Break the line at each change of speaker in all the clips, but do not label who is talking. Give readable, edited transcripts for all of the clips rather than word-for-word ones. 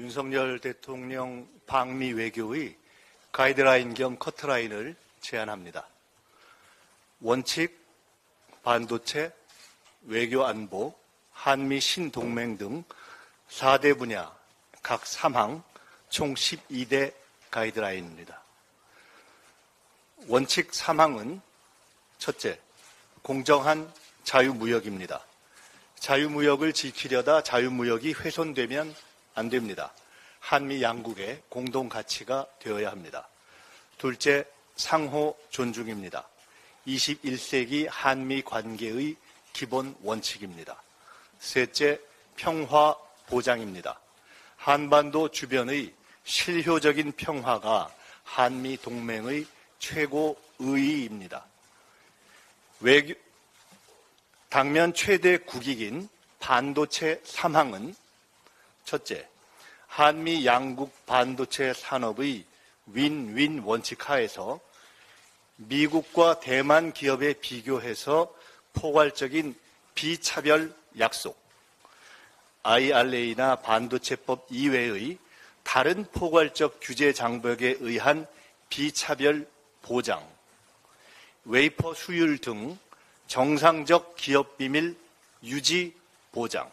윤석열 대통령 방미 외교의 가이드라인 겸 커트라인을 제안합니다. 원칙, 반도체, 외교 안보, 한미 신동맹 등 4대 분야 각 3항 총 12대 가이드라인입니다. 원칙 3항은 첫째, 공정한 자유무역입니다. 자유무역을 지키려다 자유무역이 훼손되면 안 됩니다. 한미 양국의 공동 가치가 되어야 합니다. 둘째, 상호 존중입니다. 21세기 한미 관계의 기본 원칙입니다. 셋째, 평화 보장입니다. 한반도 주변의 실효적인 평화가 한미 동맹의 최고 의의입니다. 당면 최대 국익인 반도체 3항은 첫째, 한미 양국 반도체 산업의 윈윈 원칙 하에서 미국과 대만 기업에 비교해서 포괄적인 비차별 약속, IRA나 반도체법 이외의 다른 포괄적 규제 장벽에 의한 비차별 보장, 웨이퍼 수율 등 정상적 기업 비밀 유지 보장,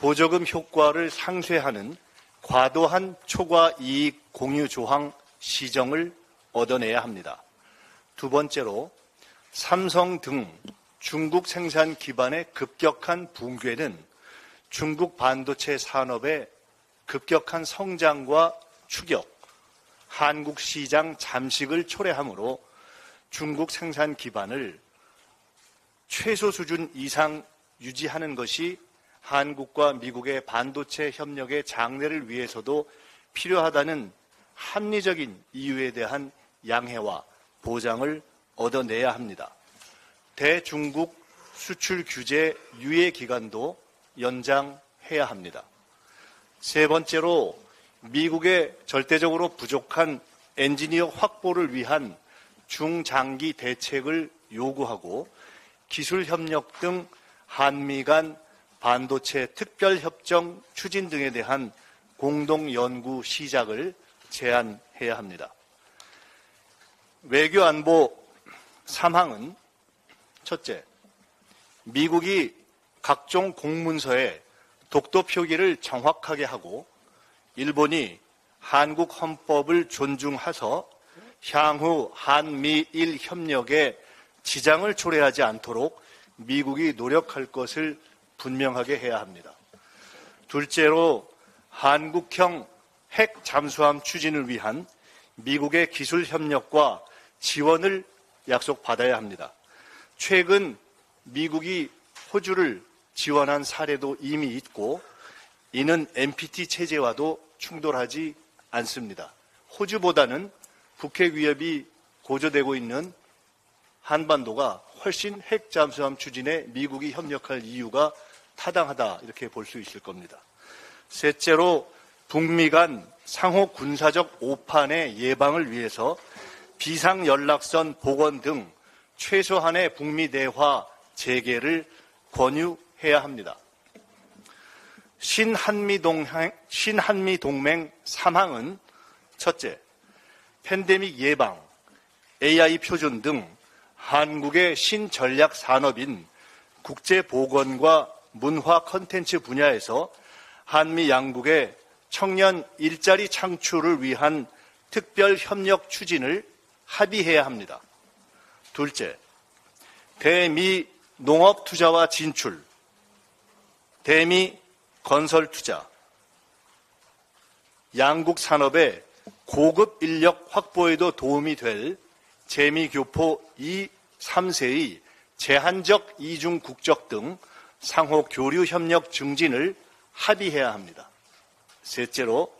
보조금 효과를 상쇄하는 과도한 초과 이익 공유 조항 시정을 얻어내야 합니다. 두 번째로 삼성 등 중국 생산 기반의 급격한 붕괴는 중국 반도체 산업의 급격한 성장과 추격, 한국 시장 잠식을 초래하므로 중국 생산 기반을 최소 수준 이상 유지하는 것이 한국과 미국의 반도체 협력의 장래를 위해서도 필요하다는 합리적인 이유에 대한 양해와 보장을 얻어내야 합니다. 대중국 수출 규제 유예 기간도 연장해야 합니다. 세 번째로 미국의 절대적으로 부족한 엔지니어 확보를 위한 중장기 대책을 요구하고 기술 협력 등 한미 간 반도체 특별협정 추진 등에 대한 공동 연구 시작을 제안해야 합니다. 외교 안보 3항은 첫째, 미국이 각종 공문서에 독도 표기를 정확하게 하고 일본이 한국 헌법을 존중해서 향후 한미일 협력에 지장을 초래하지 않도록 미국이 노력할 것을 분명하게 해야 합니다. 둘째로 한국형 핵 잠수함 추진을 위한 미국의 기술 협력과 지원을 약속받아야 합니다. 최근 미국이 호주를 지원한 사례도 이미 있고 이는 NPT 체제와도 충돌하지 않습니다. 호주보다는 북핵 위협이 고조되고 있는 한반도가 훨씬 핵 잠수함 추진에 미국이 협력할 이유가 타당하다 이렇게 볼 수 있을 겁니다. 셋째로 북미 간 상호 군사적 오판의 예방을 위해서 비상연락선 복원 등 최소한의 북미 대화 재개를 권유해야 합니다. 신한미 동맹 3항은 첫째, 팬데믹 예방, AI 표준 등 한국의 신전략 산업인 국제보건과 문화 콘텐츠 분야에서 한미 양국의 청년 일자리 창출을 위한 특별 협력 추진을 합의해야 합니다. 둘째, 대미 농업 투자와 진출, 대미 건설 투자, 양국 산업의 고급 인력 확보에도 도움이 될 재미교포 2, 3세의 제한적 이중 국적 등 상호 교류 협력 증진을 합의해야 합니다. 셋째로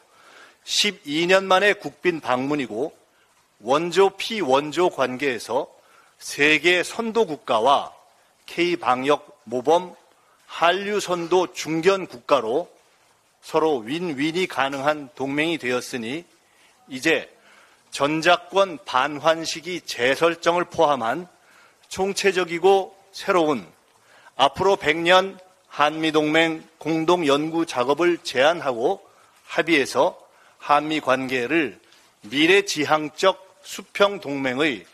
12년 만에 국빈 방문이고 원조 피원조 관계에서 세계 선도 국가와 K방역 모범 한류 선도 중견 국가로 서로 윈윈이 가능한 동맹이 되었으니 이제 전작권 반환 시기 재설정을 포함한 총체적이고 새로운 앞으로 100년 한미동맹 공동연구 작업을 제안하고 합의해서 한미 관계를 미래지향적 수평 동맹의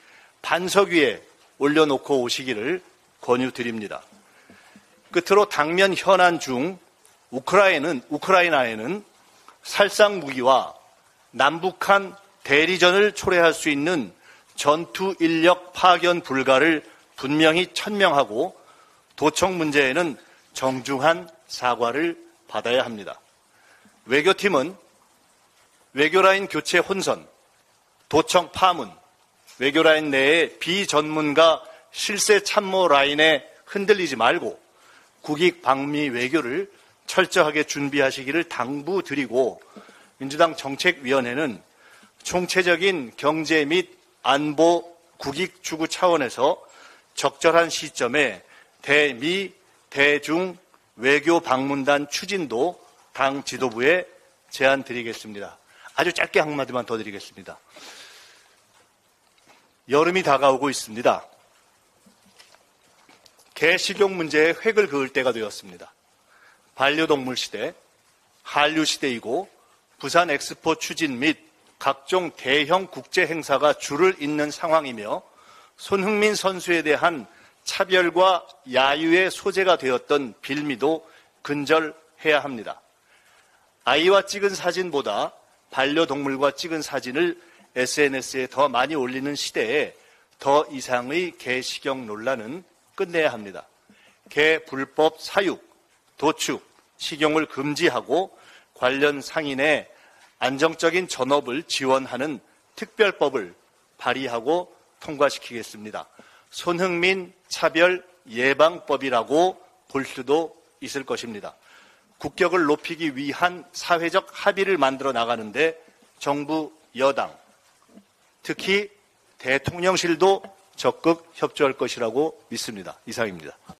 반석 위에 올려놓고 오시기를 권유드립니다. 끝으로 당면 현안 중 우크라이나에는 살상 무기와 남북한 대리전을 초래할 수 있는 전투 인력 파견 불가를 분명히 천명하고 도청 문제에는 정중한 사과를 받아야 합니다. 외교팀은 외교라인 교체 혼선, 도청 파문, 외교라인 내의 비전문가 실세 참모 라인에 흔들리지 말고 국익 방미 외교를 철저하게 준비하시기를 당부드리고 민주당 정책위원회는 총체적인 경제 및 안보 국익 추구 차원에서 적절한 시점에 대미, 대중 외교 방문단 추진도 당 지도부에 제안드리겠습니다. 아주 짧게 한마디만 더 드리겠습니다. 여름이 다가오고 있습니다. 개 식용 문제에 획을 그을 때가 되었습니다. 반려동물 시대, 한류 시대이고 부산 엑스포 추진 및 각종 대형 국제 행사가 줄을 잇는 상황이며 손흥민 선수에 대한 차별과 야유의 소재가 되었던 빌미도 근절해야 합니다. 아이와 찍은 사진보다 반려동물과 찍은 사진을 SNS에 더 많이 올리는 시대에 더 이상의 개 식용 논란은 끝내야 합니다. 개 불법 사육, 도축, 식용을 금지하고 관련 상인의 안정적인 전업을 지원하는 특별법을 발의하고 통과시키겠습니다. 손흥민 차별 예방법이라고 볼 수도 있을 것입니다. 국격을 높이기 위한 사회적 합의를 만들어 나가는데 정부, 여당, 특히 대통령실도 적극 협조할 것이라고 믿습니다. 이상입니다.